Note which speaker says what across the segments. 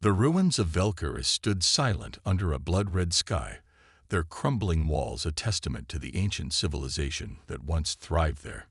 Speaker 1: The ruins of Valkyrie stood silent under a blood-red sky, their crumbling walls a testament to the ancient civilization that once thrived there.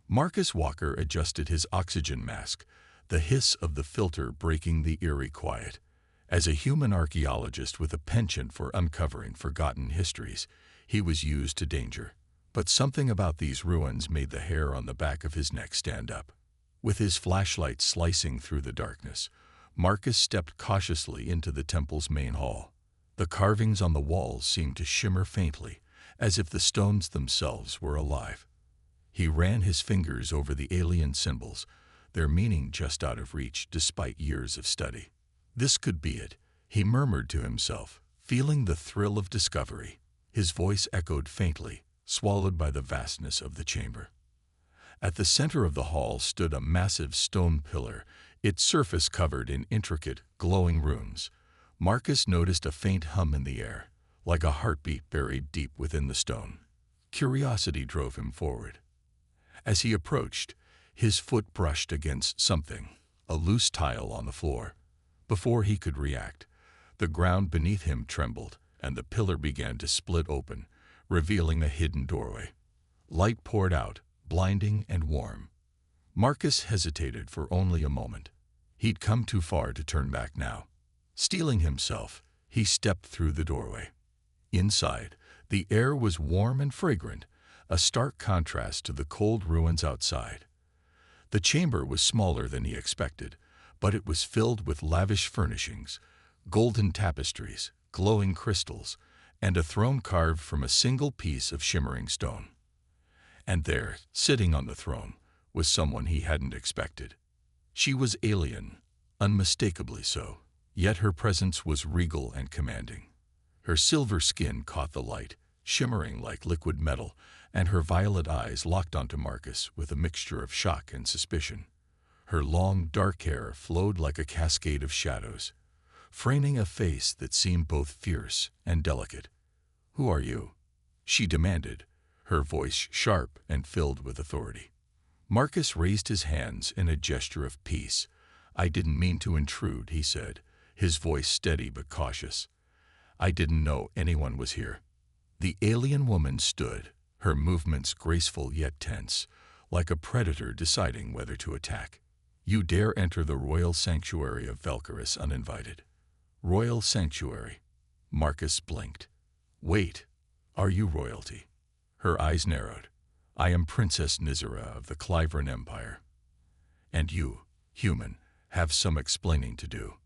Speaker 1: Marcus Walker adjusted his oxygen mask, the hiss of the filter breaking the eerie quiet. As a human archaeologist with a penchant for uncovering forgotten histories, he was used to danger. But something about these ruins made the hair on the back of his neck stand up. With his flashlight slicing through the darkness, Marcus stepped cautiously into the temple's main hall. The carvings on the walls seemed to shimmer faintly, as if the stones themselves were alive. He ran his fingers over the alien symbols, their meaning just out of reach despite years of study. This could be it, he murmured to himself, feeling the thrill of discovery. His voice echoed faintly, swallowed by the vastness of the chamber. At the center of the hall stood a massive stone pillar, its surface covered in intricate, glowing runes. Marcus noticed a faint hum in the air, like a heartbeat buried deep within the stone. Curiosity drove him forward. As he approached, his foot brushed against something, a loose tile on the floor. Before he could react, the ground beneath him trembled, and the pillar began to split open, revealing a hidden doorway. Light poured out, blinding and warm. Marcus hesitated for only a moment. He'd come too far to turn back now. Steeling himself, he stepped through the doorway. Inside, the air was warm and fragrant, a stark contrast to the cold ruins outside. The chamber was smaller than he expected, but it was filled with lavish furnishings, golden tapestries, glowing crystals, and a throne carved from a single piece of shimmering stone. And there, sitting on the throne, was someone he hadn't expected. She was alien, unmistakably so, yet her presence was regal and commanding. Her silver skin caught the light, shimmering like liquid metal, and her violet eyes locked onto Marcus with a mixture of shock and suspicion. Her long, dark hair flowed like a cascade of shadows, framing a face that seemed both fierce and delicate. "Who are you?" she demanded, her voice sharp and filled with authority. Marcus raised his hands in a gesture of peace. "I didn't mean to intrude," he said, his voice steady but cautious. "I didn't know anyone was here." The alien woman stood, her movements graceful yet tense, like a predator deciding whether to attack. "You dare enter the royal sanctuary of Valkyrie uninvited." "Royal sanctuary?" Marcus blinked. "Wait, are you royalty?" Her eyes narrowed. "I am Princess Nizira of the Clivern Empire. And you, human, have some explaining to do."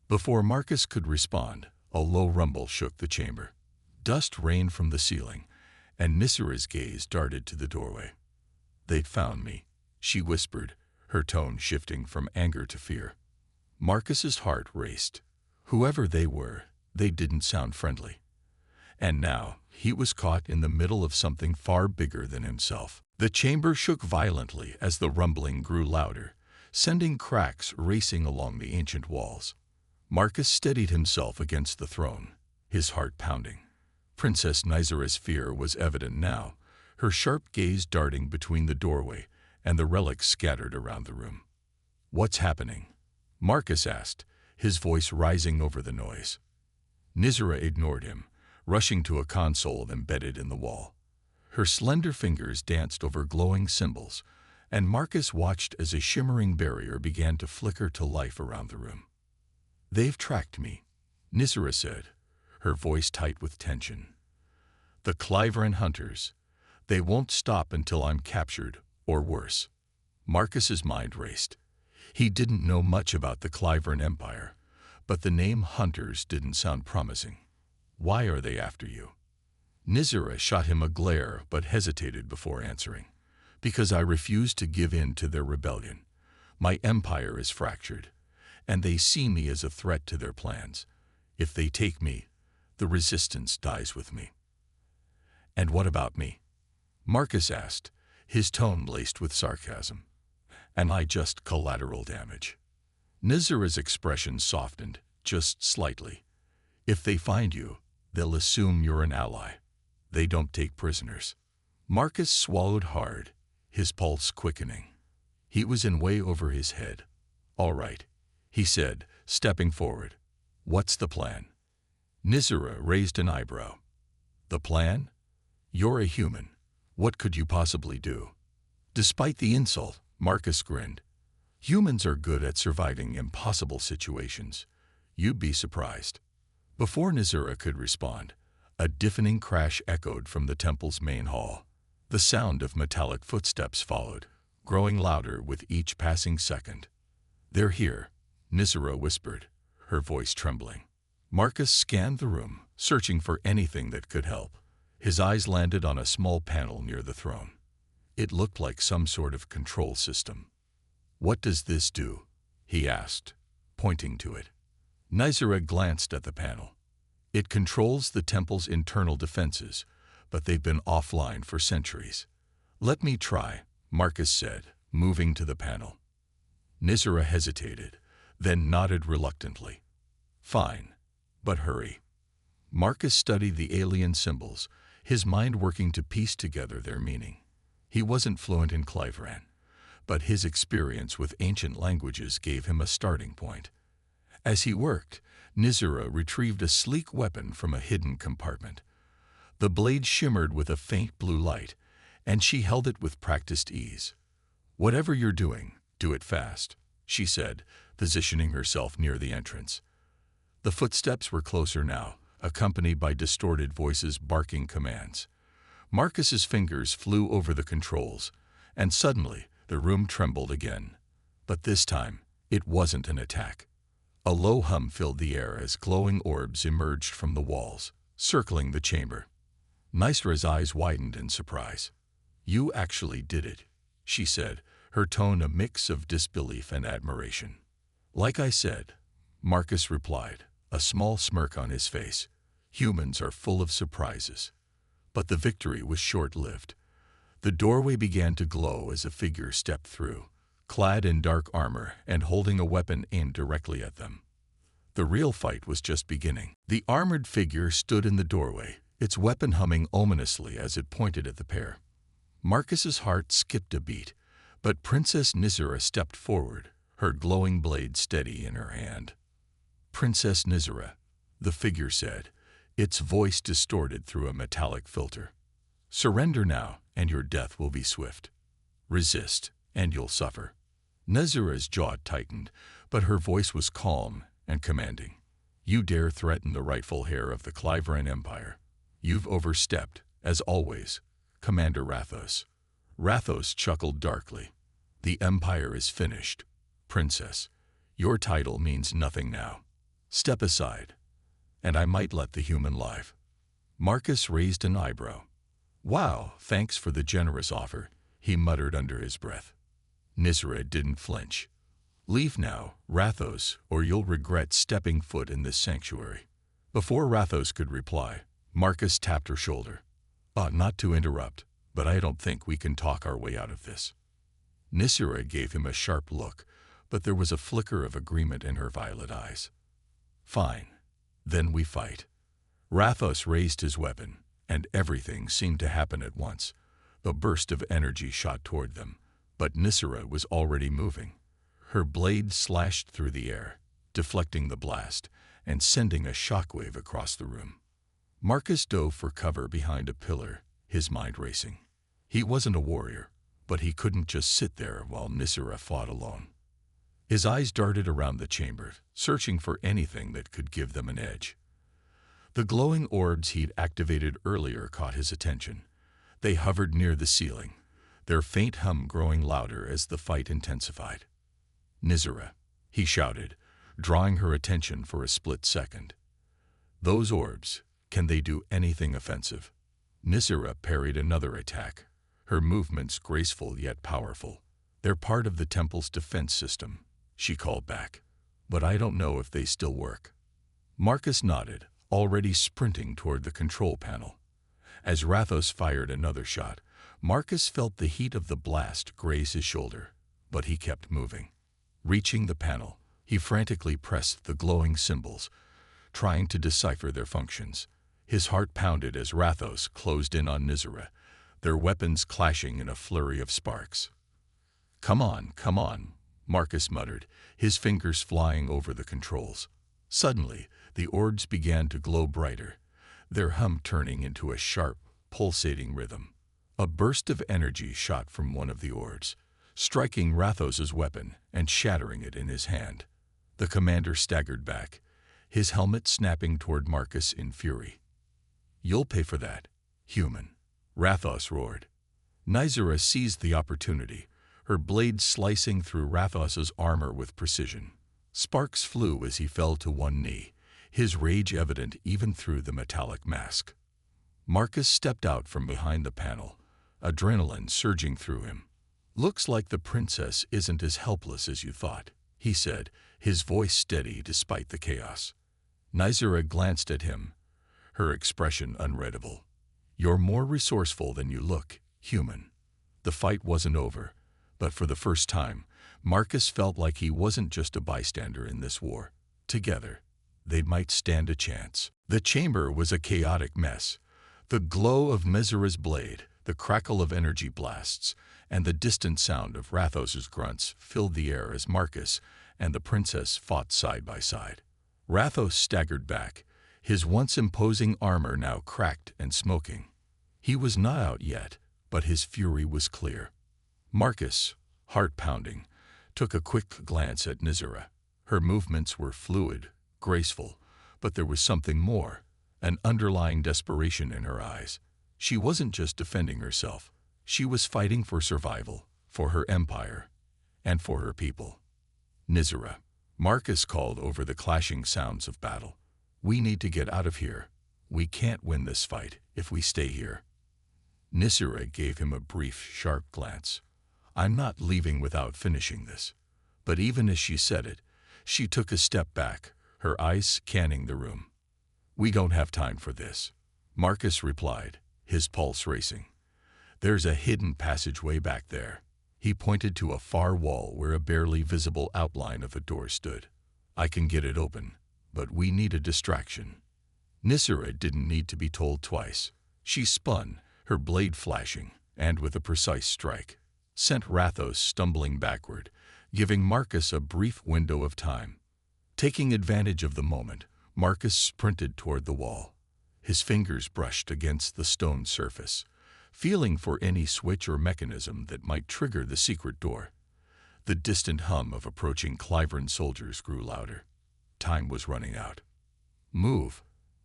Speaker 1: Before Marcus could respond, a low rumble shook the chamber. Dust rained from the ceiling, and Nizira's gaze darted to the doorway. "They'd found me," she whispered, her tone shifting from anger to fear. Marcus's heart raced. Whoever they were, they didn't sound friendly. And now, he was caught in the middle of something far bigger than himself. The chamber shook violently as the rumbling grew louder, sending cracks racing along the ancient walls. Marcus steadied himself against the throne, his heart pounding. Princess Nizira's fear was evident now, her sharp gaze darting between the doorway and the relics scattered around the room. "What's happening?" Marcus asked, his voice rising over the noise. Nizira ignored him, rushing to a console embedded in the wall. Her slender fingers danced over glowing symbols, and Marcus watched as a shimmering barrier began to flicker to life around the room. "They've tracked me," Nizira said, her voice tight with tension. "The Clivern hunters. They won't stop until I'm captured, or worse." Marcus's mind raced. He didn't know much about the Clivern Empire, but the name Hunters didn't sound promising. "Why are they after you?" Nizira shot him a glare but hesitated before answering. "Because I refuse to give in to their rebellion. My empire is fractured, and they see me as a threat to their plans. If they take me, the resistance dies with me." "And what about me?" Marcus asked, his tone laced with sarcasm. "Am I just collateral damage?" Nizira's expression softened, just slightly. "If they find you, they'll assume you're an ally. They don't take prisoners." Marcus swallowed hard, his pulse quickening. He was in way over his head. "All right," he said, stepping forward. What's the plan? Nizura raised an eyebrow. The plan? You're a human. What could you possibly do? Despite the insult, Marcus grinned. Humans are good at surviving impossible situations. You'd be surprised. Before Nizura could respond, a deafening crash echoed from the temple's main hall. The sound of metallic footsteps followed, growing louder with each passing second. They're here, Nizura whispered, her voice trembling. Marcus scanned the room, searching for anything that could help. His eyes landed on a small panel near the throne. It looked like some sort of control system. What does this do? He asked, pointing to it. Nizura glanced at the panel. It controls the temple's internal defenses, but they've been offline for centuries. Let me try, Marcus said, moving to the panel. Nizura hesitated, then nodded reluctantly. Fine, but hurry. Marcus studied the alien symbols, his mind working to piece together their meaning. He wasn't fluent in Cliveran, but his experience with ancient languages gave him a starting point. As he worked, Nizura retrieved a sleek weapon from a hidden compartment. The blade shimmered with a faint blue light, and she held it with practiced ease. Whatever you're doing, do it fast, she said, positioning herself near the entrance. The footsteps were closer now, accompanied by distorted voices barking commands. Marcus's fingers flew over the controls, and suddenly the room trembled again. But this time, it wasn't an attack. A low hum filled the air as glowing orbs emerged from the walls, circling the chamber. Nizura's eyes widened in surprise. You actually did it, she said, her tone a mix of disbelief and admiration. Like I said, Marcus replied, a small smirk on his face. Humans are full of surprises. But the victory was short-lived. The doorway began to glow as a figure stepped through, clad in dark armor and holding a weapon aimed directly at them. The real fight was just beginning. The armored figure stood in the doorway, its weapon humming ominously as it pointed at the pair. Marcus's heart skipped a beat, but Princess Nizura stepped forward, her glowing blade steady in her hand. Princess Nizura, the figure said, its voice distorted through a metallic filter. Surrender now, and your death will be swift. Resist, and you'll suffer. Nizura's jaw tightened, but her voice was calm and commanding. You dare threaten the rightful heir of the Cliveran Empire. You've overstepped, as always, Commander Rathos. Rathos chuckled darkly. The Empire is finished. Princess, your title means nothing now. Step aside, and I might let the human live. Marcus raised an eyebrow. Wow, thanks for the generous offer, he muttered under his breath. Nizura didn't flinch. Leave now, Rathos, or you'll regret stepping foot in this sanctuary. Before Rathos could reply, Marcus tapped her shoulder. Not to interrupt, but I don't think we can talk our way out of this. Nizura gave him a sharp look, but there was a flicker of agreement in her violet eyes. Fine. Then we fight. Rathos raised his weapon, and everything seemed to happen at once. A burst of energy shot toward them, but Nizura was already moving. Her blade slashed through the air, deflecting the blast and sending a shockwave across the room. Marcus dove for cover behind a pillar, his mind racing. He wasn't a warrior, but he couldn't just sit there while Nizura fought alone. His eyes darted around the chamber, searching for anything that could give them an edge. The glowing orbs he'd activated earlier caught his attention. They hovered near the ceiling, their faint hum growing louder as the fight intensified. Nizura, he shouted, drawing her attention for a split second. Those orbs, can they do anything offensive? Nizura parried another attack, her movements graceful yet powerful. They're part of the temple's defense system, she called back, but I don't know if they still work. Marcus nodded, already sprinting toward the control panel. As Rathos fired another shot, Marcus felt the heat of the blast graze his shoulder, but he kept moving. Reaching the panel, he frantically pressed the glowing symbols, trying to decipher their functions. His heart pounded as Rathos closed in on Nizura, their weapons clashing in a flurry of sparks. Come on, Marcus muttered, his fingers flying over the controls. Suddenly, the orbs began to glow brighter, their hum turning into a sharp, pulsating rhythm. A burst of energy shot from one of the orbs, striking Rathos's weapon and shattering it in his hand. The commander staggered back, his helmet snapping toward Marcus in fury. "You'll pay for that, human," Rathos roared. Nysera seized the opportunity, her blade slicing through Rathos's armor with precision. Sparks flew as he fell to one knee, his rage evident even through the metallic mask. Marcus stepped out from behind the panel, adrenaline surging through him. "Looks like the princess isn't as helpless as you thought," he said, his voice steady despite the chaos. Nysera glanced at him, her expression unreadable. "You're more resourceful than you look, human." The fight wasn't over, but for the first time, Marcus felt like he wasn't just a bystander in this war. Together, they might stand a chance. The chamber was a chaotic mess. The glow of Nysera's blade, the crackle of energy blasts, and the distant sound of Rathos's grunts filled the air as Marcus and the princess fought side by side. Rathos staggered back, his once imposing armor now cracked and smoking. He was not out yet, but his fury was clear. Marcus, heart pounding, took a quick glance at Nysera. Her movements were fluid, graceful, but there was something more, an underlying desperation in her eyes. She wasn't just defending herself. She was fighting for survival, for her empire, and for her people. "Nysera," Marcus called over the clashing sounds of battle. "We need to get out of here. We can't win this fight if we stay here." Nysera gave him a brief, sharp glance. "I'm not leaving without finishing this." But even as she said it, she took a step back, her eyes scanning the room. "We don't have time for this," Marcus replied, his pulse racing. "There's a hidden passageway back there." He pointed to a far wall where a barely visible outline of a door stood. "I can get it open, but we need a distraction." Nysera didn't need to be told twice. She spun, her blade flashing, and with a precise strike, sent Rathos stumbling backward, giving Marcus a brief window of time. Taking advantage of the moment, Marcus sprinted toward the wall. His fingers brushed against the stone surface, feeling for any switch or mechanism that might trigger the secret door. The distant hum of approaching Clivern soldiers grew louder. Time was running out. "Move!"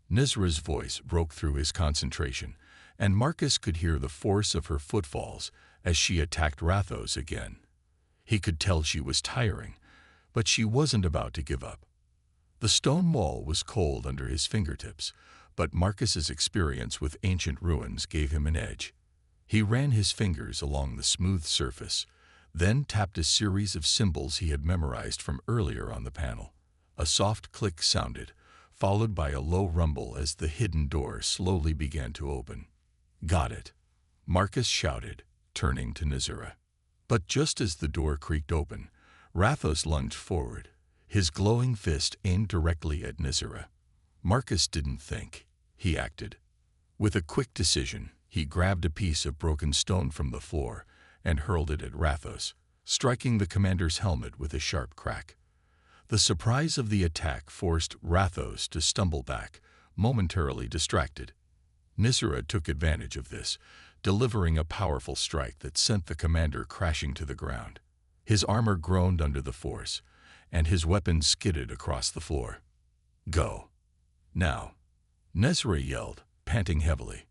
Speaker 1: Nysera's voice broke through his concentration, and Marcus could hear the force of her footfalls as she attacked Rathos again. He could tell she was tiring, but she wasn't about to give up. The stone wall was cold under his fingertips, but Marcus's experience with ancient ruins gave him an edge. He ran his fingers along the smooth surface, then tapped a series of symbols he had memorized from earlier on the panel. A soft click sounded, followed by a low rumble as the hidden door slowly began to open. "Got it," Marcus shouted, turning to Nysera. But just as the door creaked open, Rathos lunged forward, his glowing fist aimed directly at Nysera. Marcus didn't think, he acted. With a quick decision, he grabbed a piece of broken stone from the floor and hurled it at Rathos, striking the commander's helmet with a sharp crack. The surprise of the attack forced Rathos to stumble back, momentarily distracted. Nysera took advantage of this, delivering a powerful strike that sent the commander crashing to the ground. His armor groaned under the force, and his weapon skidded across the floor. "Go. Now," Nysera yelled, panting heavily.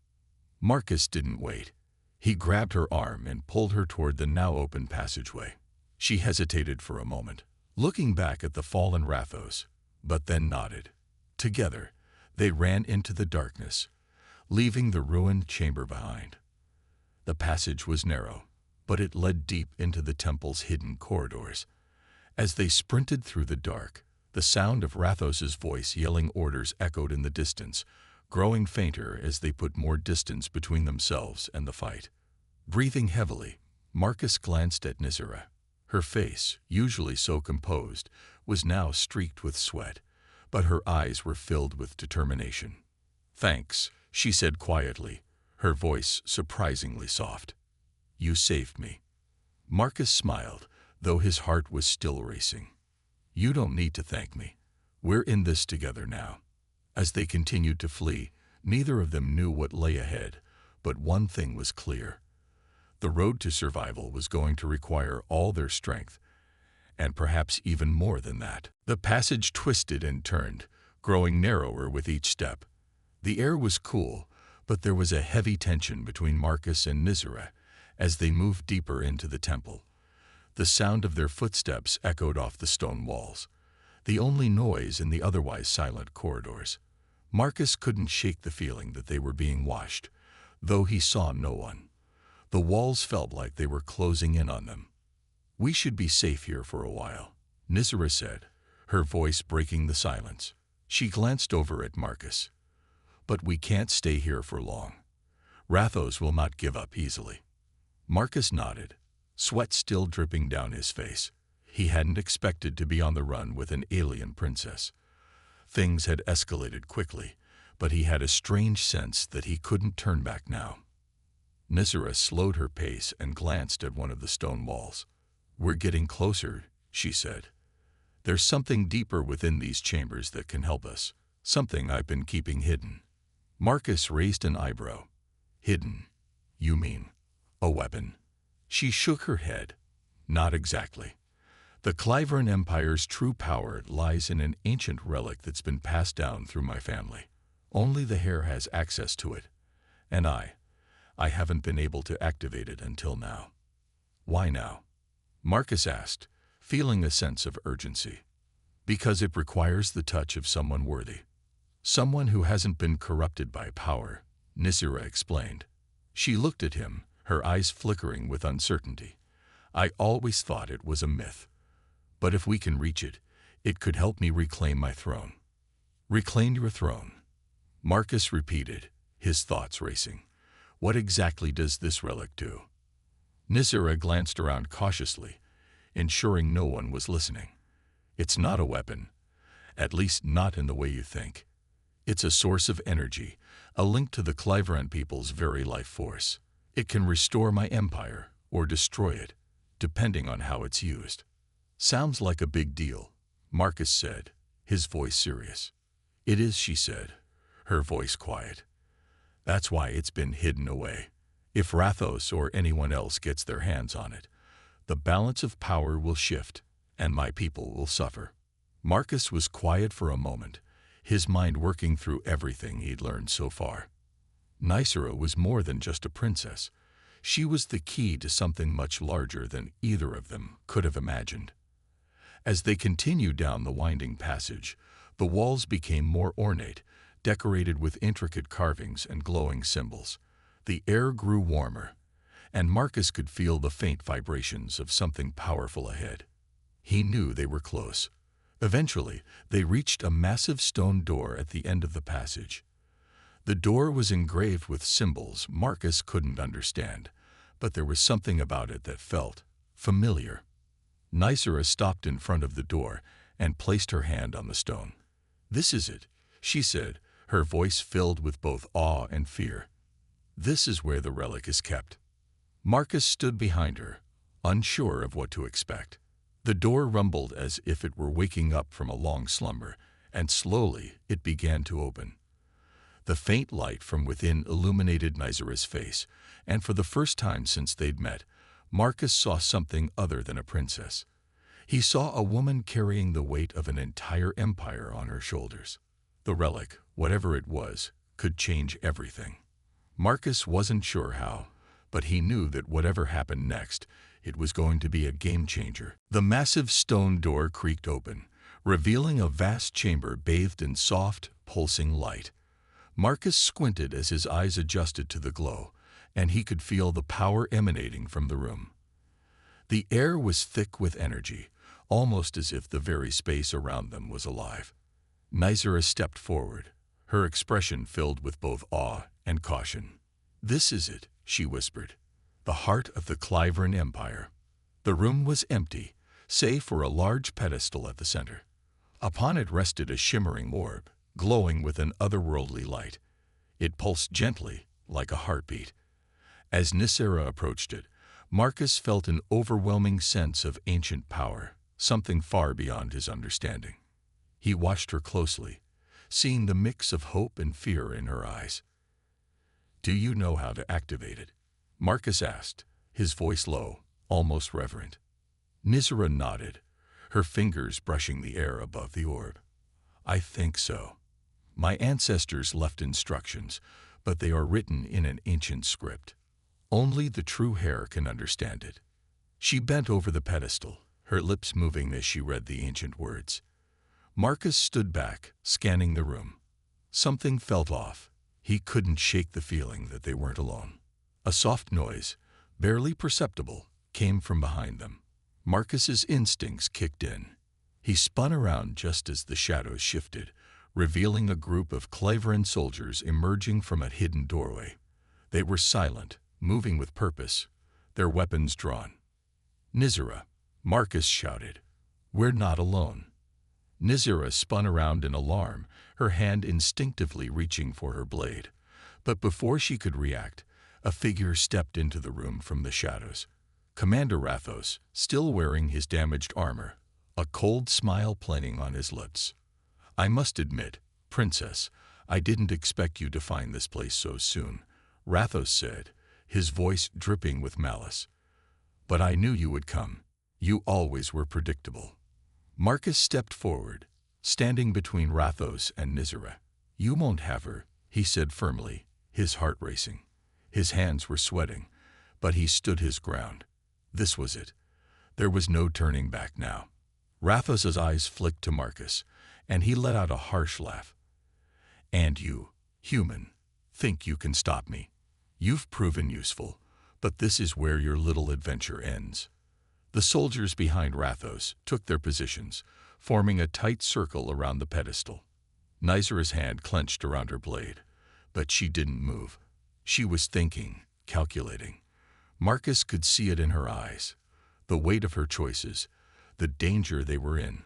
Speaker 1: Marcus didn't wait. He grabbed her arm and pulled her toward the now open passageway. She hesitated for a moment, looking back at the fallen Rathos, but then nodded. Together, they ran into the darkness, leaving the ruined chamber behind. The passage was narrow, but it led deep into the temple's hidden corridors. As they sprinted through the dark, the sound of Rathos's voice yelling orders echoed in the distance, growing fainter as they put more distance between themselves and the fight. Breathing heavily, Marcus glanced at Nysera. Her face, usually so composed, was now streaked with sweat, but her eyes were filled with determination. "Thanks," she said quietly, her voice surprisingly soft. "You saved me." Marcus smiled, though his heart was still racing. "You don't need to thank me. We're in this together now. As they continued to flee, neither of them knew what lay ahead, but one thing was clear. The road to survival was going to require all their strength, and perhaps even more than that. The passage twisted and turned, growing narrower with each step. The air was cool, but there was a heavy tension between Marcus and Nizera as they moved deeper into the temple. The sound of their footsteps echoed off the stone walls, the only noise in the otherwise silent corridors. Marcus couldn't shake the feeling that they were being watched, though he saw no one. The walls felt like they were closing in on them. "We should be safe here for a while," Nizera said, her voice breaking the silence. She glanced over at Marcus. "But we can't stay here for long. Rathos will not give up easily." Marcus nodded, sweat still dripping down his face. He hadn't expected to be on the run with an alien princess. Things had escalated quickly, but he had a strange sense that he couldn't turn back now. Nizera slowed her pace and glanced at one of the stone walls. "We're getting closer," she said. "There's something deeper within these chambers that can help us, something I've been keeping hidden." Marcus raised an eyebrow. "Hidden? You mean a weapon?" She shook her head. "Not exactly. The Clivern Empire's true power lies in an ancient relic that's been passed down through my family. Only the heir has access to it, and I haven't been able to activate it until now." "Why now?" Marcus asked, feeling a sense of urgency. "Because it requires the touch of someone worthy. Someone who hasn't been corrupted by power," Nizera explained. She looked at him, her eyes flickering with uncertainty. "I always thought it was a myth. But if we can reach it, it could help me reclaim my throne." "Reclaim your throne?" Marcus repeated, his thoughts racing. "What exactly does this relic do?" Nizera glanced around cautiously, ensuring no one was listening. "It's not a weapon, at least not in the way you think. It's a source of energy, a link to the Clivern people's very life force. It can restore my empire or destroy it, depending on how it's used." "Sounds like a big deal," Marcus said, his voice serious. "It is," she said, her voice quiet. "That's why it's been hidden away. If Rathos or anyone else gets their hands on it, the balance of power will shift, and my people will suffer." Marcus was quiet for a moment, his mind working through everything he'd learned so far. Nizera was more than just a princess. She was the key to something much larger than either of them could have imagined. As they continued down the winding passage, the walls became more ornate, decorated with intricate carvings and glowing symbols. The air grew warmer, and Marcus could feel the faint vibrations of something powerful ahead. He knew they were close. Eventually, they reached a massive stone door at the end of the passage. The door was engraved with symbols Marcus couldn't understand, but there was something about it that felt familiar. Nizera stopped in front of the door and placed her hand on the stone. "This is it," she said, her voice filled with both awe and fear. "This is where the relic is kept." Marcus stood behind her, unsure of what to expect. The door rumbled as if it were waking up from a long slumber, and slowly it began to open. The faint light from within illuminated Nizera's face, and for the first time since they'd met, Marcus saw something other than a princess. He saw a woman carrying the weight of an entire empire on her shoulders. The relic, whatever it was, could change everything. Marcus wasn't sure how, but he knew that whatever happened next, it was going to be a game changer. The massive stone door creaked open, revealing a vast chamber bathed in soft, pulsing light. Marcus squinted as his eyes adjusted to the glow, and he could feel the power emanating from the room. The air was thick with energy, almost as if the very space around them was alive. Nizera stepped forward, her expression filled with both awe and caution. "This is it," she whispered, "the heart of the Clivern Empire." The room was empty, save for a large pedestal at the center. Upon it rested a shimmering orb, glowing with an otherworldly light. It pulsed gently, like a heartbeat. As Nizera approached it, Marcus felt an overwhelming sense of ancient power, something far beyond his understanding. He watched her closely, seeing the mix of hope and fear in her eyes. "Do you know how to activate it?" Marcus asked, his voice low, almost reverent. Nizara nodded, her fingers brushing the air above the orb. "I think so. My ancestors left instructions, but they are written in an ancient script. Only the true heir can understand it." She bent over the pedestal, her lips moving as she read the ancient words. Marcus stood back, scanning the room. Something felt off. He couldn't shake the feeling that they weren't alone. A soft noise, barely perceptible, came from behind them. Marcus's instincts kicked in. He spun around just as the shadows shifted, revealing a group of Cleveran soldiers emerging from a hidden doorway. They were silent, moving with purpose, their weapons drawn. "Nizara," Marcus shouted. "We're not alone." Nizara spun around in alarm, her hand instinctively reaching for her blade. But before she could react, a figure stepped into the room from the shadows. Commander Rathos, still wearing his damaged armor, a cold smile playing on his lips. "I must admit, Princess, I didn't expect you to find this place so soon," Rathos said, his voice dripping with malice. "But I knew you would come. You always were predictable." Marcus stepped forward, standing between Rathos and Nizara. "You won't have her," he said firmly, his heart racing. His hands were sweating, but he stood his ground. This was it. There was no turning back now. Rathos's eyes flicked to Marcus, and he let out a harsh laugh. "And you, human, think you can stop me? You've proven useful, but this is where your little adventure ends." The soldiers behind Rathos took their positions, forming a tight circle around the pedestal. Nizara's hand clenched around her blade, but she didn't move. She was thinking, calculating. Marcus could see it in her eyes, the weight of her choices, the danger they were in.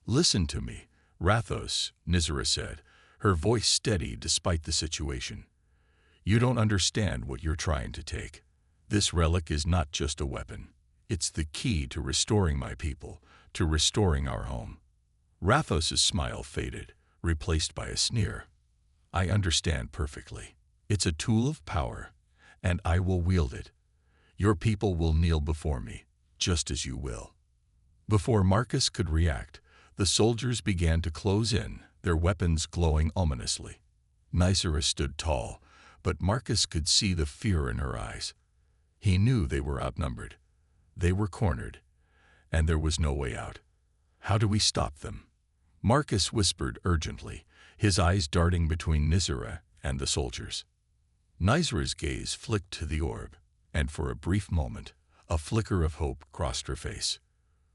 Speaker 1: "Listen to me, Rathos," Nizara said, her voice steady despite the situation. "You don't understand what you're trying to take. This relic is not just a weapon. It's the key to restoring my people, to restoring our home." Rathos's smile faded, replaced by a sneer. "I understand perfectly. It's a tool of power, and I will wield it. Your people will kneel before me, just as you will." Before Marcus could react, the soldiers began to close in, their weapons glowing ominously. Nizara stood tall, but Marcus could see the fear in her eyes. He knew they were outnumbered. They were cornered, and there was no way out. "How do we stop them?" Marcus whispered urgently, his eyes darting between Nizara and the soldiers. Nizara's gaze flicked to the orb, and for a brief moment, a flicker of hope crossed her face.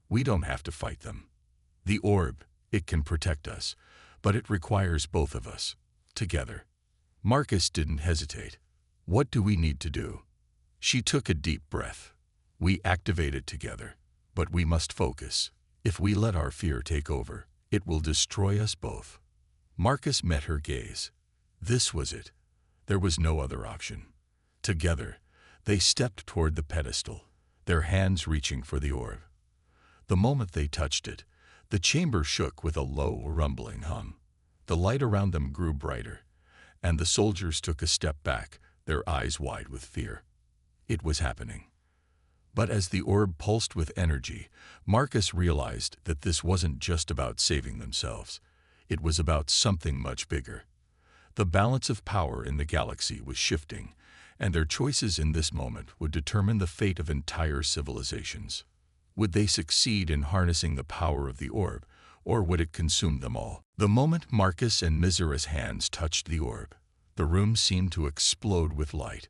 Speaker 1: "We don't have to fight them. The orb, it can protect us, but it requires both of us, together." Marcus didn't hesitate. "What do we need to do?" She took a deep breath. "We activate it together, but we must focus. If we let our fear take over, it will destroy us both." Marcus met her gaze. This was it. There was no other option. Together, they stepped toward the pedestal, their hands reaching for the orb. The moment they touched it, the chamber shook with a low, rumbling hum. The light around them grew brighter, and the soldiers took a step back, their eyes wide with fear. It was happening. But as the orb pulsed with energy, Marcus realized that this wasn't just about saving themselves. It was about something much bigger. The balance of power in the galaxy was shifting, and their choices in this moment would determine the fate of entire civilizations. Would they succeed in harnessing the power of the orb, or would it consume them all? The moment Marcus and Nizara's hands touched the orb, the room seemed to explode with light.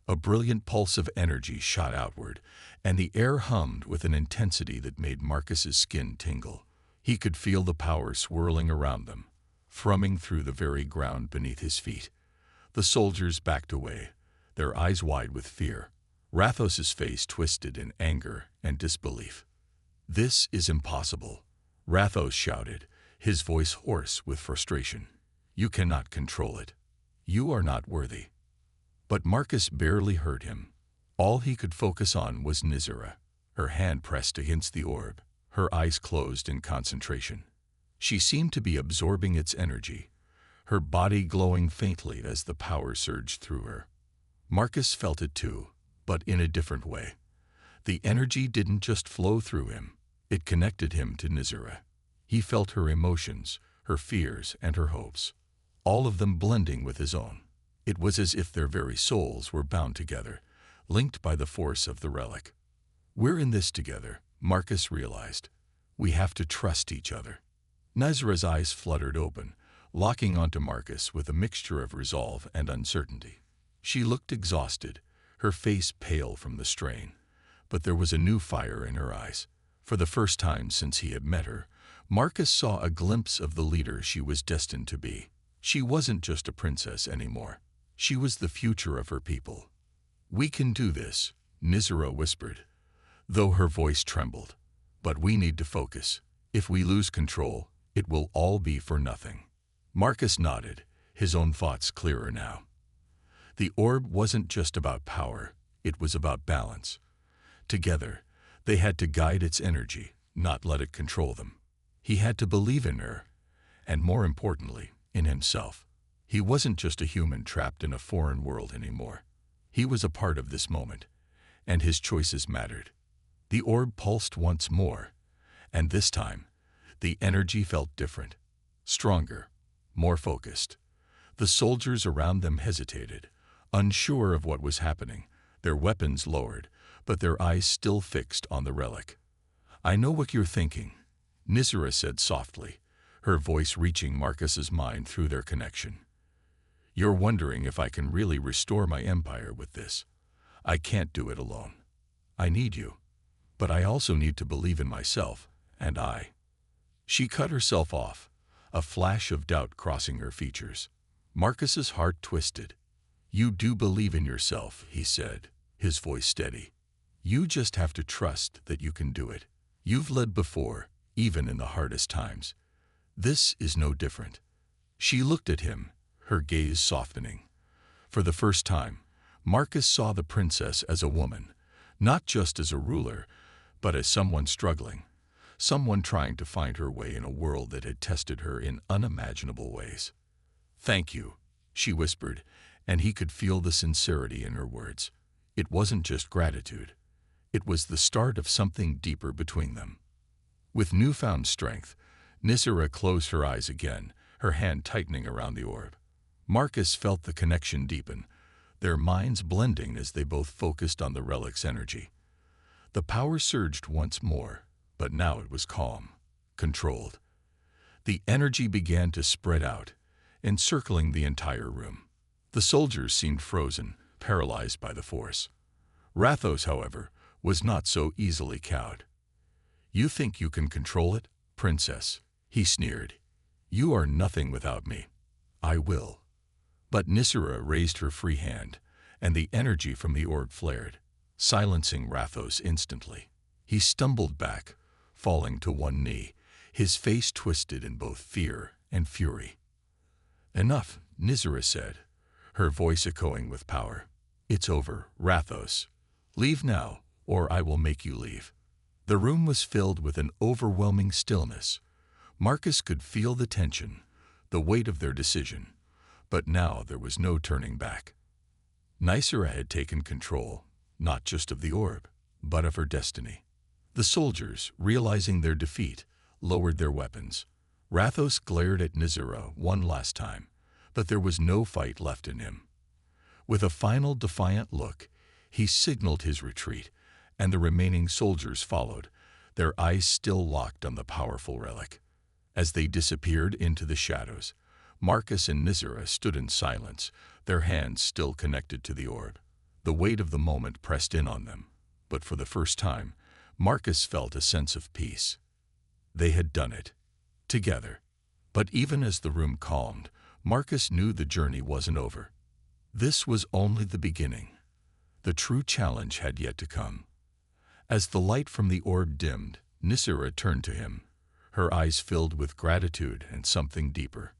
Speaker 1: A brilliant pulse of energy shot outward, and the air hummed with an intensity that made Marcus's skin tingle. He could feel the power swirling around them, thrumming through the very ground beneath his feet. The soldiers backed away, their eyes wide with fear. Rathos's face twisted in anger and disbelief. "This is impossible," Rathos shouted, his voice hoarse with frustration. "You cannot control it. You are not worthy." But Marcus barely heard him. All he could focus on was Nizara, her hand pressed against the orb, her eyes closed in concentration. She seemed to be absorbing its energy, her body glowing faintly as the power surged through her. Marcus felt it too, but in a different way. The energy didn't just flow through him, it connected him to Nizira. He felt her emotions, her fears, and her hopes, all of them blending with his own. It was as if their very souls were bound together, linked by the force of the relic. "We're in this together," Marcus realized. "We have to trust each other." Nizira's eyes fluttered open, locking onto Marcus with a mixture of resolve and uncertainty. She looked exhausted, her face pale from the strain, but there was a new fire in her eyes. For the first time since he had met her, Marcus saw a glimpse of the leader she was destined to be. She wasn't just a princess anymore. She was the future of her people. "We can do this," Nizira whispered, though her voice trembled. "But we need to focus. If we lose control, it will all be for nothing." Marcus nodded, his own thoughts clearer now. The orb wasn't just about power, it was about balance. Together, they had to guide its energy, not let it control them. He had to believe in her, and more importantly, in himself. He wasn't just a human trapped in a foreign world anymore. He was a part of this moment, and his choices mattered. The orb pulsed once more, and this time, the energy felt different, stronger, more focused. The soldiers around them hesitated, unsure of what was happening, their weapons lowered, but their eyes still fixed on the relic. "I know what you're thinking," Nizira said softly, her voice reaching Marcus's mind through their connection. "You're wondering if I can really restore my empire with this. I can't do it alone. I need you. But I also need to believe in myself, and I." She cut herself off, a flash of doubt crossing her features. Marcus's heart twisted. "You do believe in yourself," he said, his voice steady. "You just have to trust that you can do it. You've led before, even in the hardest times. This is no different." She looked at him, her gaze softening. For the first time, Marcus saw the princess as a woman, not just as a ruler, but as someone struggling, someone trying to find her way in a world that had tested her in unimaginable ways. "Thank you," she whispered, and he could feel the sincerity in her words. It wasn't just gratitude. It was the start of something deeper between them. With newfound strength, Nizira closed her eyes again, her hand tightening around the orb. Marcus felt the connection deepen, their minds blending as they both focused on the relic's energy. The power surged once more, but now it was calm, controlled. The energy began to spread out, encircling the entire room. The soldiers seemed frozen, paralyzed by the force. Rathos, however, was not so easily cowed. "You think you can control it, princess?" he sneered. "You are nothing without me. I will." But Nizira raised her free hand, and the energy from the orb flared, silencing Rathos instantly. He stumbled back, falling to one knee, his face twisted in both fear and fury. "Enough," Nizira said, her voice echoing with power. "It's over, Rathos. Leave now, or I will make you leave." The room was filled with an overwhelming stillness. Marcus could feel the tension, the weight of their decision, but now there was no turning back. Nizira had taken control, not just of the orb, but of her destiny. The soldiers, realizing their defeat, lowered their weapons. Rathos glared at Nizira one last time, but there was no fight left in him. With a final defiant look, he signaled his retreat, and the remaining soldiers followed, their eyes still locked on the powerful relic. As they disappeared into the shadows, Marcus and Nizira stood in silence, their hands still connected to the orb. The weight of the moment pressed in on them, but for the first time, Marcus felt a sense of peace. They had done it, together. But even as the room calmed, Marcus knew the journey wasn't over. This was only the beginning. The true challenge had yet to come. As the light from the orb dimmed, Nizira turned to him, her eyes filled with gratitude and something deeper.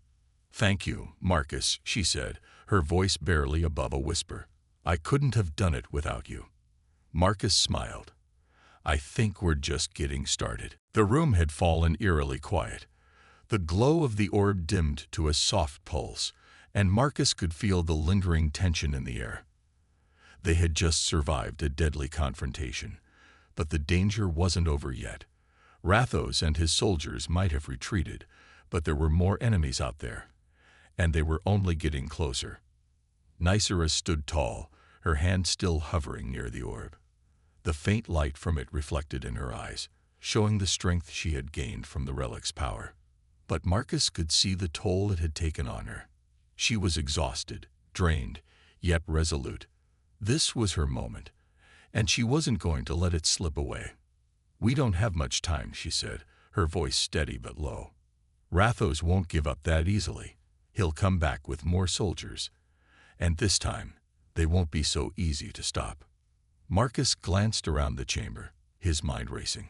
Speaker 1: "Thank you, Marcus," she said, her voice barely above a whisper. "I couldn't have done it without you." Marcus smiled. "I think we're just getting started." The room had fallen eerily quiet. The glow of the orb dimmed to a soft pulse, and Marcus could feel the lingering tension in the air. They had just survived a deadly confrontation, but the danger wasn't over yet. Rathos and his soldiers might have retreated, but there were more enemies out there, and they were only getting closer. Nicera stood tall, her hand still hovering near the orb. The faint light from it reflected in her eyes, showing the strength she had gained from the relic's power. But Marcus could see the toll it had taken on her. She was exhausted, drained, yet resolute. This was her moment, and she wasn't going to let it slip away. "We don't have much time," she said, her voice steady but low. "Rathos won't give up that easily. He'll come back with more soldiers, and this time they won't be so easy to stop." Marcus glanced around the chamber, his mind racing.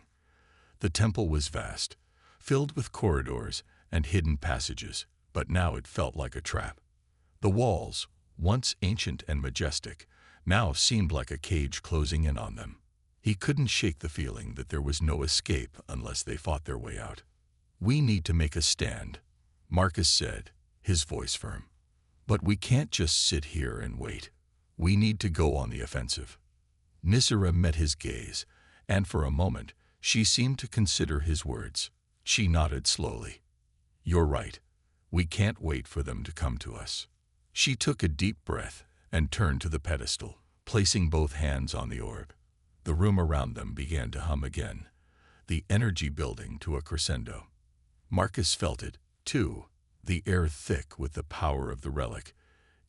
Speaker 1: The temple was vast, filled with corridors and hidden passages, but now it felt like a trap. The walls, once ancient and majestic, now seemed like a cage closing in on them. He couldn't shake the feeling that there was no escape unless they fought their way out. "We need to make a stand," Marcus said, his voice firm. "But we can't just sit here and wait. We need to go on the offensive." Nicera met his gaze, and for a moment she seemed to consider his words. She nodded slowly. "You're right. We can't wait for them to come to us." She took a deep breath and turned to the pedestal, placing both hands on the orb. The room around them began to hum again, the energy building to a crescendo. Marcus felt it, too, the air thick with the power of the relic,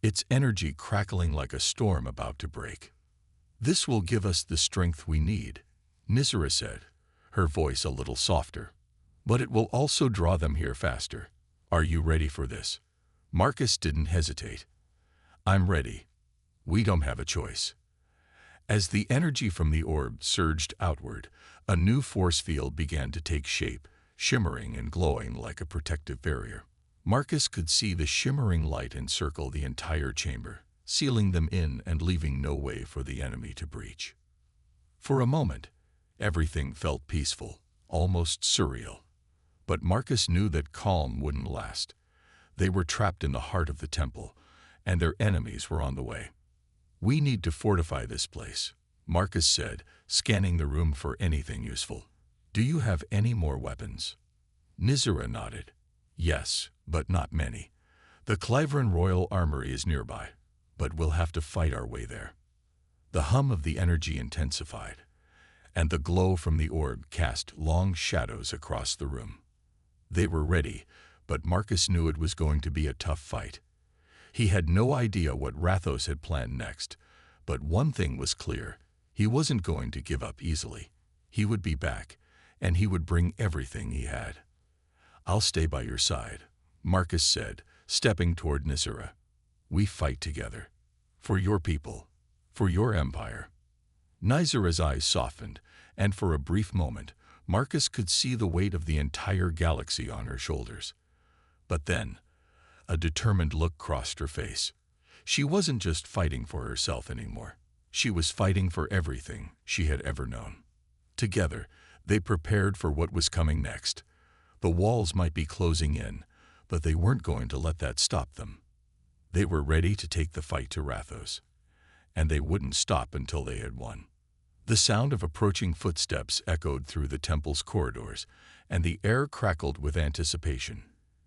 Speaker 1: its energy crackling like a storm about to break. "This will give us the strength we need," Nicera said, her voice a little softer. "But it will also draw them here faster. Are you ready for this?" Marcus didn't hesitate. "I'm ready. We don't have a choice." As the energy from the orb surged outward, a new force field began to take shape, shimmering and glowing like a protective barrier. Marcus could see the shimmering light encircle the entire chamber, sealing them in and leaving no way for the enemy to breach. For a moment, everything felt peaceful, almost surreal. But Marcus knew that calm wouldn't last. They were trapped in the heart of the temple, and their enemies were on the way. "We need to fortify this place," Marcus said, scanning the room for anything useful. "Do you have any more weapons?" Nicera nodded. "Yes, but not many. The Cliveran Royal Armory is nearby, but we'll have to fight our way there." The hum of the energy intensified, and the glow from the orb cast long shadows across the room. They were ready, but Marcus knew it was going to be a tough fight. He had no idea what Rathos had planned next, but one thing was clear: he wasn't going to give up easily. He would be back, and he would bring everything he had. "I'll stay by your side," Marcus said, stepping toward Nicera. "We fight together. For your people. For your empire." Nicera's eyes softened, and for a brief moment, Marcus could see the weight of the entire galaxy on her shoulders. But then, a determined look crossed her face. She wasn't just fighting for herself anymore. She was fighting for everything she had ever known. Together, they prepared for what was coming next. The walls might be closing in, but they weren't going to let that stop them. They were ready to take the fight to Rathos, and they wouldn't stop until they had won. The sound of approaching footsteps echoed through the temple's corridors, and the air crackled with anticipation.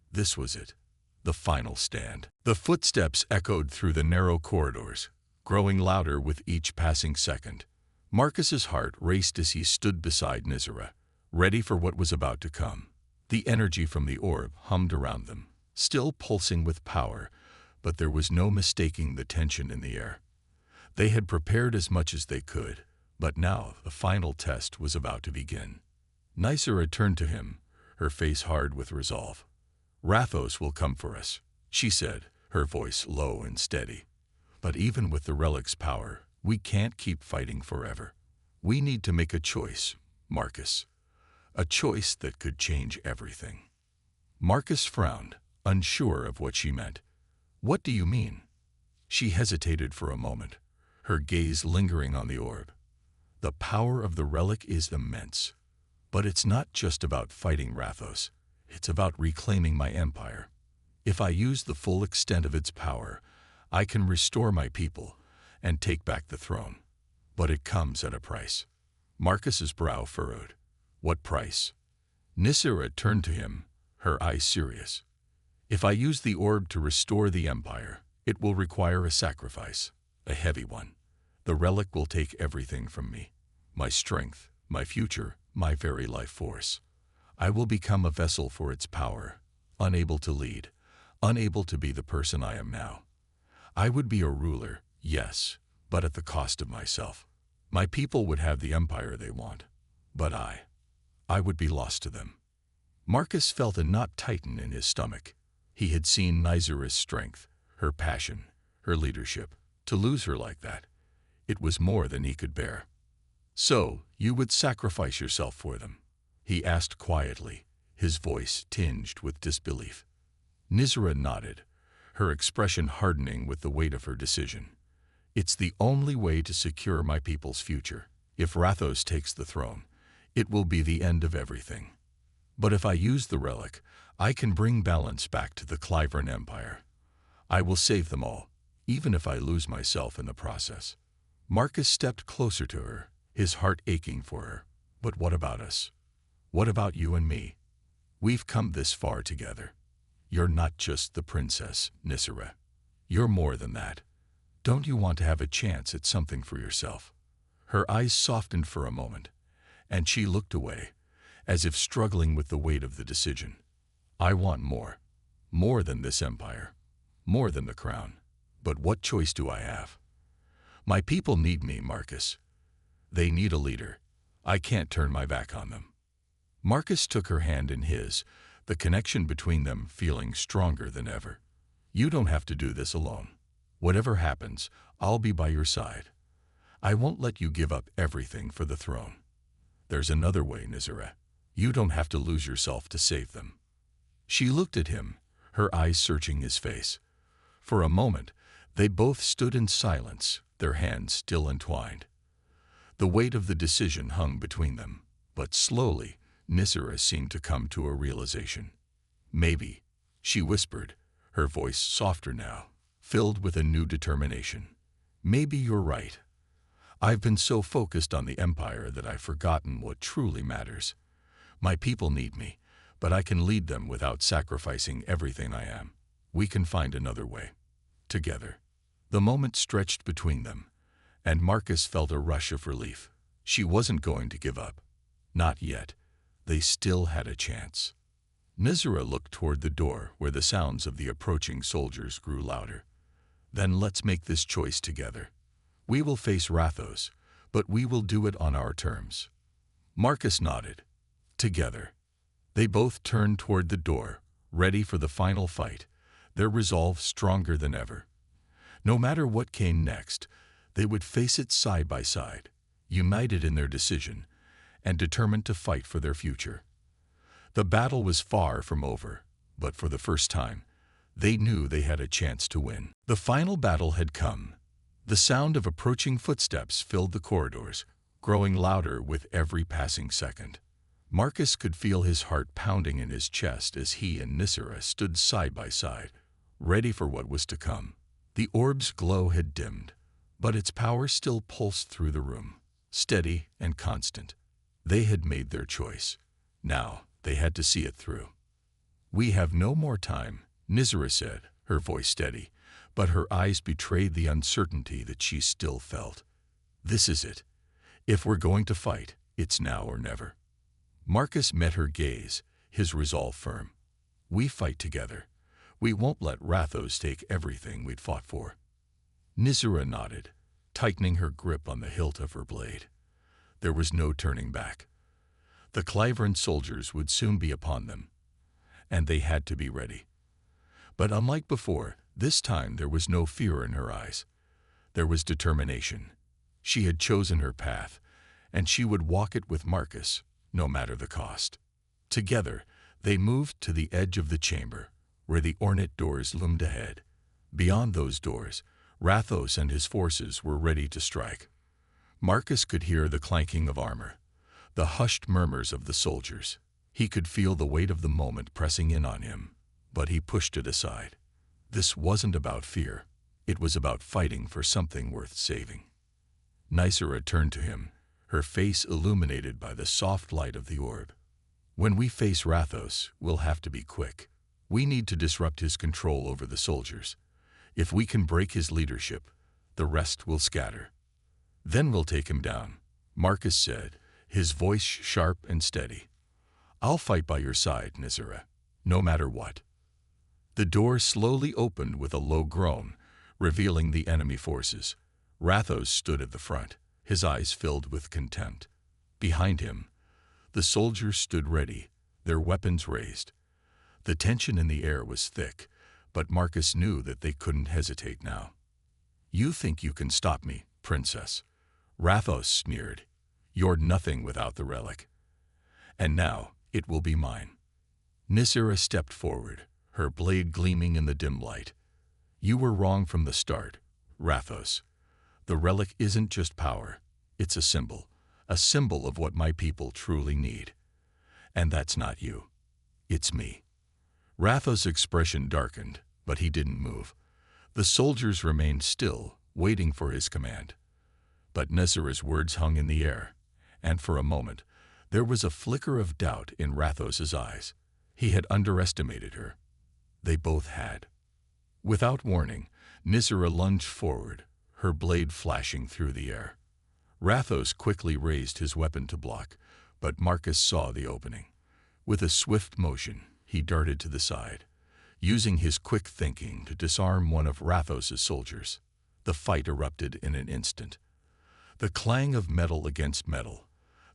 Speaker 1: This was it, the final stand. The footsteps echoed through the narrow corridors, growing louder with each passing second. Marcus's heart raced as he stood beside Nicera, ready for what was about to come. The energy from the orb hummed around them, still pulsing with power, but there was no mistaking the tension in the air. They had prepared as much as they could, but now the final test was about to begin. Nicera turned to him, her face hard with resolve. "Rathos will come for us," she said, her voice low and steady. "But even with the relic's power, we can't keep fighting forever. We need to make a choice, Marcus. A choice that could change everything." Marcus frowned, unsure of what she meant. "What do you mean?" She hesitated for a moment, her gaze lingering on the orb. "The power of the relic is immense. But it's not just about fighting Rathos. It's about reclaiming my empire. If I use the full extent of its power, I can restore my people and take back the throne. But it comes at a price. Marcus's brow furrowed. What price? Nisera turned to him, her eyes serious. If I use the orb to restore the empire, it will require a sacrifice, a heavy one. The relic will take everything from me. My strength, my future, my very life force. I will become a vessel for its power, unable to lead, unable to be the person I am now. I would be a ruler, yes, but at the cost of myself. My people would have the empire they want, but I would be lost to them. Marcus felt a knot tighten in his stomach. He had seen Nisera's strength, her passion, her leadership. To lose her like that, it was more than he could bear. So, you would sacrifice yourself for them? He asked quietly, his voice tinged with disbelief. Nisera nodded, her expression hardening with the weight of her decision. It's the only way to secure my people's future. If Rathos takes the throne, it will be the end of everything. But if I use the relic, I can bring balance back to the Clivern Empire. I will save them all, even if I lose myself in the process. Marcus stepped closer to her, his heart aching for her. But what about us? What about you and me? We've come this far together. You're not just the princess, Nisera. You're more than that. Don't you want to have a chance at something for yourself? Her eyes softened for a moment, and she looked away, as if struggling with the weight of the decision. I want more. More than this empire. More than the crown. But what choice do I have? My people need me, Marcus. They need a leader. I can't turn my back on them. Marcus took her hand in his, the connection between them feeling stronger than ever. You don't have to do this alone. Whatever happens, I'll be by your side. I won't let you give up everything for the throne. There's another way, Nisera. You don't have to lose yourself to save them. She looked at him, her eyes searching his face. For a moment, they both stood in silence, their hands still entwined. The weight of the decision hung between them, but slowly, Nisera seemed to come to a realization. Maybe, she whispered, her voice softer now, filled with a new determination. Maybe you're right. I've been so focused on the empire that I've forgotten what truly matters. My people need me, but I can lead them without sacrificing everything I am. We can find another way. Together. The moment stretched between them, and Marcus felt a rush of relief. She wasn't going to give up. Not yet. They still had a chance. Nisera looked toward the door where the sounds of the approaching soldiers grew louder. Then let's make this choice together. We will face Rathos, but we will do it on our terms. Marcus nodded. Together. They both turned toward the door, ready for the final fight, their resolve stronger than ever. No matter what came next, they would face it side by side, united in their decision, and determined to fight for their future. The battle was far from over, but for the first time, they knew they had a chance to win. The final battle had come. The sound of approaching footsteps filled the corridors, growing louder with every passing second. Marcus could feel his heart pounding in his chest as he and Nisera stood side by side, ready for what was to come. The orb's glow had dimmed, but its power still pulsed through the room, steady and constant. They had made their choice. Now they had to see it through. We have no more time, Nisera said, her voice steady, but her eyes betrayed the uncertainty that she still felt. This is it. If we're going to fight, it's now or never. Marcus met her gaze, his resolve firm. We fight together. We won't let Rathos take everything we'd fought for. Nisera nodded, tightening her grip on the hilt of her blade. There was no turning back. The Clivern soldiers would soon be upon them, and they had to be ready. But unlike before, this time there was no fear in her eyes. There was determination. She had chosen her path, and she would walk it with Marcus, no matter the cost. Together, they moved to the edge of the chamber, where the ornate doors loomed ahead. Beyond those doors, Rathos and his forces were ready to strike. Marcus could hear the clanking of armor, the hushed murmurs of the soldiers. He could feel the weight of the moment pressing in on him, but he pushed it aside. This wasn't about fear. It was about fighting for something worth saving. Nysera turned to him, her face illuminated by the soft light of the orb. When we face Rathos, we'll have to be quick. We need to disrupt his control over the soldiers. If we can break his leadership, the rest will scatter. Then we'll take him down, Marcus said, his voice sharp and steady. I'll fight by your side, Nysera, no matter what. The door slowly opened with a low groan, revealing the enemy forces. Rathos stood at the front, his eyes filled with contempt. Behind him, the soldiers stood ready, their weapons raised. The tension in the air was thick, but Marcus knew that they couldn't hesitate now. You think you can stop me, princess? Rathos sneered. You're nothing without the relic. And now it will be mine. Nysera stepped forward, her blade gleaming in the dim light. You were wrong from the start, Rathos. The relic isn't just power, it's a symbol of what my people truly need. And that's not you. It's me. Rathos' expression darkened, but he didn't move. The soldiers remained still, waiting for his command. But Nysera's words hung in the air, and for a moment, there was a flicker of doubt in Rathos' eyes. He had underestimated her. They both had. Without warning, Nysera lunged forward, her blade flashing through the air. Rathos quickly raised his weapon to block, but Marcus saw the opening. With a swift motion, he darted to the side, using his quick thinking to disarm one of Rathos' soldiers. The fight erupted in an instant. The clang of metal against metal,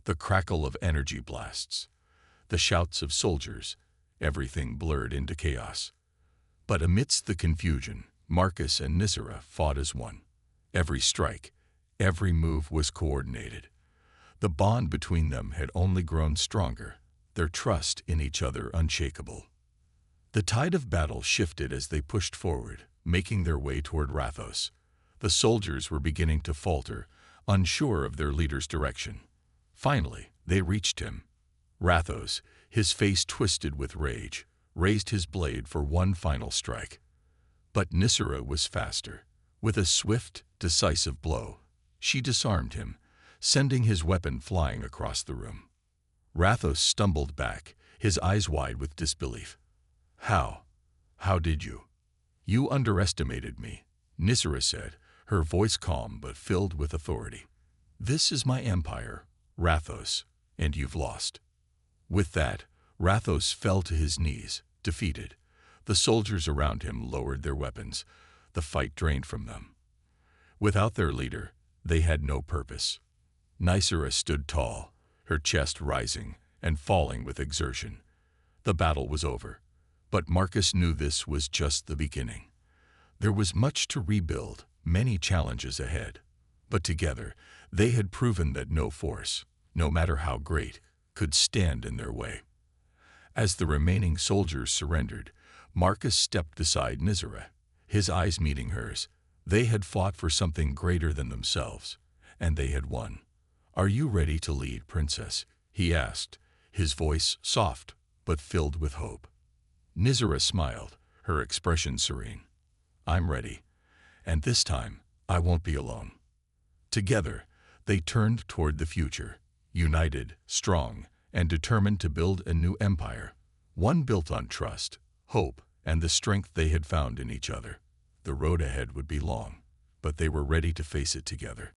Speaker 1: the crackle of energy blasts, the shouts of soldiers, everything blurred into chaos. But amidst the confusion, Marcus and Nysera fought as one. Every strike, every move was coordinated. The bond between them had only grown stronger, their trust in each other unshakable. The tide of battle shifted as they pushed forward, making their way toward Rathos. The soldiers were beginning to falter, unsure of their leader's direction. Finally, they reached him. Rathos, his face twisted with rage, raised his blade for one final strike. But Nysera was faster. With a swift, decisive blow, she disarmed him, sending his weapon flying across the room. Rathos stumbled back, his eyes wide with disbelief. How? How did you? You underestimated me, Nysera said, her voice calm but filled with authority. This is my empire, Rathos, and you've lost. With that, Rathos fell to his knees, defeated. The soldiers around him lowered their weapons. The fight drained from them. Without their leader, they had no purpose. Nysera stood tall, her chest rising and falling with exertion. The battle was over, but Marcus knew this was just the beginning. There was much to rebuild, many challenges ahead. But together, they had proven that no force, no matter how great, could stand in their way. As the remaining soldiers surrendered, Marcus stepped beside Nysera, his eyes meeting hers. They had fought for something greater than themselves, and they had won. Are you ready to lead, princess? He asked, his voice soft but filled with hope. Nysera smiled, her expression serene. I'm ready, and this time I won't be alone. Together, they turned toward the future, united, strong, and determined to build a new empire, one built on trust, hope, and the strength they had found in each other. The road ahead would be long, but they were ready to face it together.